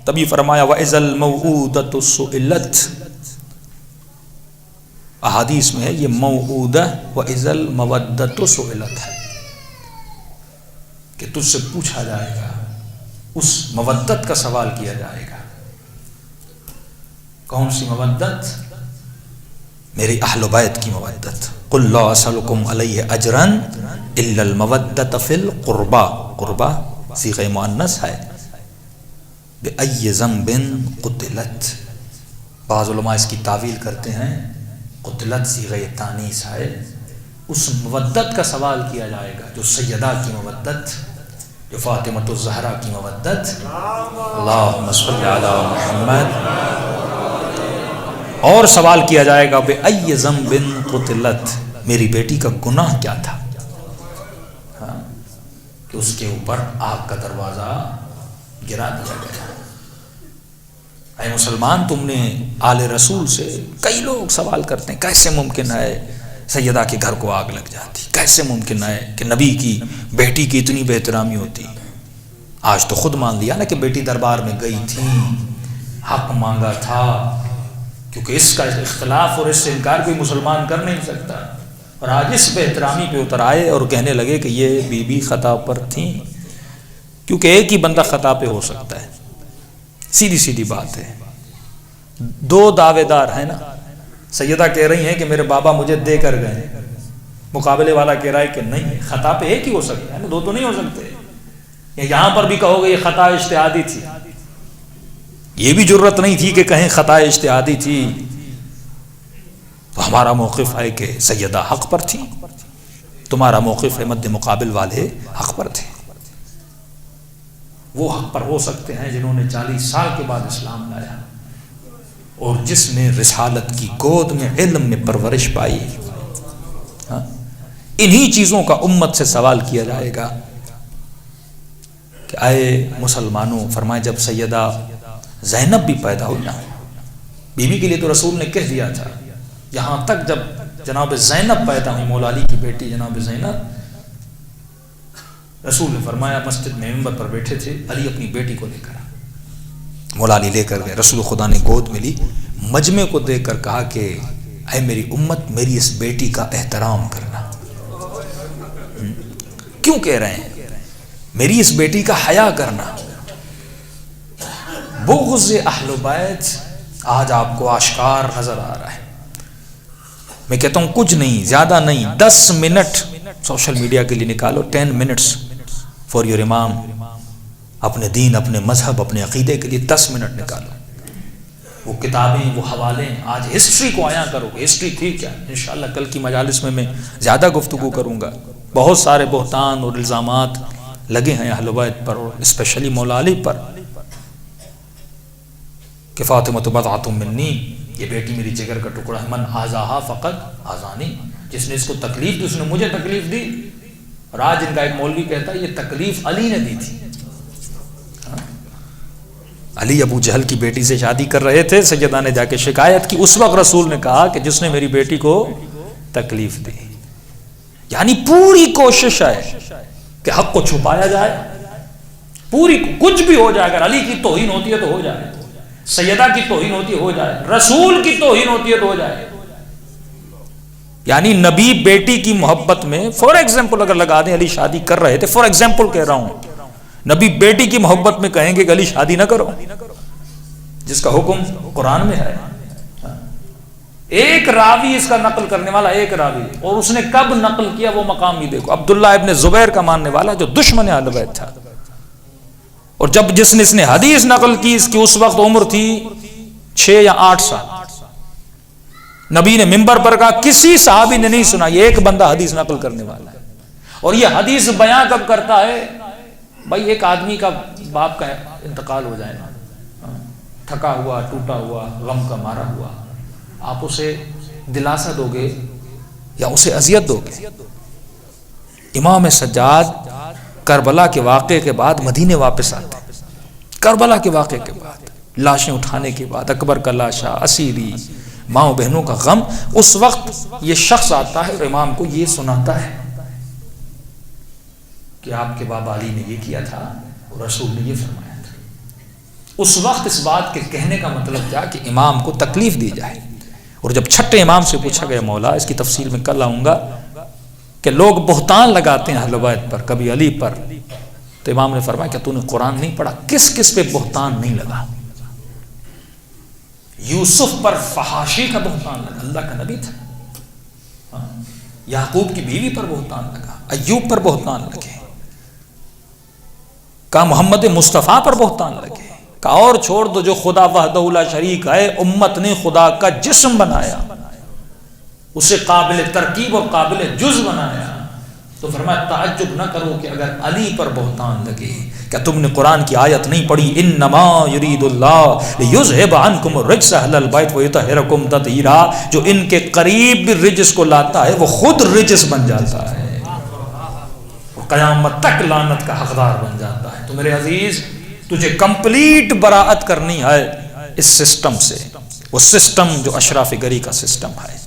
تبھی فرمایا وَإِذَا الْمَوْعُودَةُ سُئِلَتْ، احادیث میں ہے یہ موعودہ وَإِذَا الْمَوَدَّةُ سُئِلَتْ ہے کہ تجھ سے پوچھا جائے گا، اس مودت کا سوال کیا جائے گا۔ کون سی مودت؟ میری اہل بیت کی مودت۔ قُلْ لَا أَسْأَلُكُمْ عَلَيْهِ أَجْرًا إِلَّا الْمَوَدَّةَ فِي الْقُرْبَى، قربہ صیغہ مؤنث ہے۔ بِأَيِّ ذَنْبٍ قُتِلَتْ، بعض علماء اس کی تعویل کرتے ہیں قتلت صیغہ تانیث ہے، اس مودت کا سوال کیا جائے گا جو سیدہ کی مودت، جو فاطمہ الزہرا کی مودت۔ اللہم صلی علی محمد۔ اور سوال کیا جائے گا بِأَيِّ ذَنْبٍ قُتِلَتْ، میری بیٹی کا گناہ کیا تھا کہ اس کے اوپر آگ کا دروازہ گرا دیا گیا۔ اے مسلمان، تم نے آل رسول سے، کئی لوگ سوال کرتے ہیں کیسے ممکن ہے سیدہ کے گھر کو آگ لگ جاتی، کیسے ممکن ہے کہ نبی کی بیٹی کی اتنی بے احترامی ہوتی۔ آج تو خود مان لیا نا کہ بیٹی دربار میں گئی تھی، حق مانگا تھا، کیونکہ اس کا اختلاف اور اس سے انکار کوئی مسلمان کر نہیں سکتا، اور آج اس بے احترامی پہ اتر آئے اور کہنے لگے کہ یہ بی بی خطا پر تھیں، کیونکہ ایک ہی بندہ خطا پہ ہو سکتا ہے۔ سیدھی سیدھی بات ہے، دو دعوے دار ہیں نا، سیدہ کہہ رہی ہیں کہ میرے بابا مجھے دے کر گئے، مقابلے والا کہہ رہا ہے کہ نہیں، خطا پہ ایک ہی ہو سکتا ہے نا، دو تو نہیں ہو سکتے۔ یہاں پر بھی کہو گے یہ خطا اجتہادی تھی، یہ بھی جرت نہیں تھی کہ کہیں خطا اجتہادی تھی، تو ہمارا موقف ہے کہ سیدہ حق پر تھی، تمہارا موقف ہے مد مقابل والے حق پر تھے۔ وہ حق پر ہو سکتے ہیں جنہوں نے 40 سال کے بعد اسلام لایا اور جس نے رسالت کی گود میں علم میں پرورش پائی۔ انہی چیزوں کا امت سے سوال کیا جائے گا کہ اے مسلمانوں، فرمائے جب سیدہ زینب بھی پیدا ہوئی نا، بی بی کے لیے تو رسول نے کہہ دیا تھا، یہاں تک جب جناب زینب پیدا ہوئی، مولا علی کی بیٹی جناب زینب، رسول نے فرمایا مسجد میں منبر پر بیٹھے تھے، علی اپنی بیٹی کو لے کر، مولا علی لے کر گئے، رسول خدا نے گود میں لی، مجمع کو دیکھ کر کہا کہ اے میری امت، میری اس بیٹی کا احترام کرنا۔ کیوں کہہ رہے ہیں؟ میری اس بیٹی کا حیا کرنا۔ بغض اہل بیت آج آپ کو آشکار نظر آ رہا ہے۔ میں کہتا ہوں کچھ نہیں، زیادہ نہیں، 10 منٹ سوشل میڈیا کے لیے نکالو، 10 منٹس فار یور امام، اپنے دین، اپنے مذہب، اپنے عقیدے کے لیے 10 منٹ نکالو۔ وہ کتابیں، وہ حوالے، آج ہسٹری کو آیا کرو کہ ہسٹری تھی کیا۔ انشاءاللہ کل کی مجالس میں زیادہ گفتگو کروں گا۔ بہت سارے بہتان اور الزامات لگے ہیں اہل بیت پر، اور اسپیشلی مولا علی پر، کہ فاطمہ بضعۃ منی، یہ بیٹی میری جگر کا ٹکڑا ہے، من آذاہا فقط آذانی، جس نے اس کو تکلیف دی اس نے مجھے تکلیف دی۔ اور آج ان کا ایک مولوی کہتا ہے یہ تکلیف علی نے دی تھی۔ علی ابو جہل کی بیٹی سے شادی کر رہے تھے، سیدہ نے جا کے شکایت کی، اس وقت رسول نے کہا کہ جس نے میری بیٹی کو تکلیف دی۔ یعنی پوری کوشش ہے کہ حق کو چھپایا جائے، پوری، کچھ بھی ہو جائے، اگر علی کی توہین ہوتی ہے تو ہو جائے، سیدہ کی توہین ہوتی ہے ہو جائے، رسول کی توہین ہوتی ہے تو ہو جائے۔ یعنی نبی بیٹی کی محبت میں، فور ایگزامپل اگر لگا دیں علی شادی کر رہے تھے، فور ایگزامپل کہہ رہا ہوں، نبی بیٹی کی محبت میں کہیں گے کہ علی شادی نہ کرو، جس کا حکم قرآن میں ہے۔ ایک راوی اس کا نقل کرنے والا، ایک راوی، اور اس نے کب نقل کیا وہ مقام بھی دیکھو، عبداللہ ابن زبیر کا ماننے والا جو دشمن اہل بیت تھا، اور جب جس نے حدیث نقل کی اس کی اس وقت عمر تھی 6 یا 8 سال۔ نبی نے منبر پر کہا، کسی صحابی نے نہیں سنا، یہ ایک بندہ حدیث نقل کرنے والا ہے۔ اور یہ حدیث بیان کب کرتا ہے؟ بھائی ایک آدمی کا باپ کا انتقال ہو جائے نا، تھکا ہوا، ٹوٹا ہوا، غم کا مارا ہوا، آپ اسے دلاسا دو گے یا اسے اذیت دو گے؟ امام سجاد کربلا کے واقعے کے بعد مدینے واپس آتے ہیں، کربلا کے واقعے کے بعد، لاشیں اٹھانے کے بعد، اکبر کا لاشا، اسیری، ماں بہنوں کا غم، اس وقت یہ شخص آتا ہے اور امام کو یہ سناتا ہے کہ آپ کے بابا علی نے یہ کیا تھا اور رسول نے یہ فرمایا تھا. اس وقت اس بات کے کہنے کا مطلب کیا کہ امام کو تکلیف دی جائے. اور جب چھٹے امام سے پوچھا گیا مولا، اس کی تفصیل میں کل آؤں گا، کہ لوگ بہتان لگاتے ہیں اہل بیت پر، کبھی علی پر، تو امام نے فرمایا کہ تو نے قرآن نہیں پڑھا؟ کس کس پہ بہتان نہیں لگا؟ یوسف پر فحاشی کا بہتان لگا، اللہ کا نبی تھا. یعقوب کی بیوی پر بہتان لگا، ایوب پر بہتان لگے، کہا محمد مصطفیٰ پر بہتان لگے، کہا اور چھوڑ دو جو خدا وحدہ لا شریک ہے، امت نے خدا کا جسم بنایا، اسے قابل ترکیب اور قابل جز بنایا. تو فرمایا تعجب نہ کرو کہ اگر علی پر بہتان لگے، کیا تم نے قرآن کی آیت نہیں پڑھی؟ انما یرید اللہ لیذھب عنکم الرجس اہل البیت ویطہرکم تطہیرا. جو ان کے قریب بھی رجس کو لاتا ہے وہ خود رجس بن جاتا ہے، وہ قیامت تک لعنت کا حقدار بن جاتا ہے. تو میرے عزیز، تجھے کمپلیٹ براءت کرنی ہے اس سسٹم سے، وہ سسٹم جو اشراف گری کا سسٹم ہے.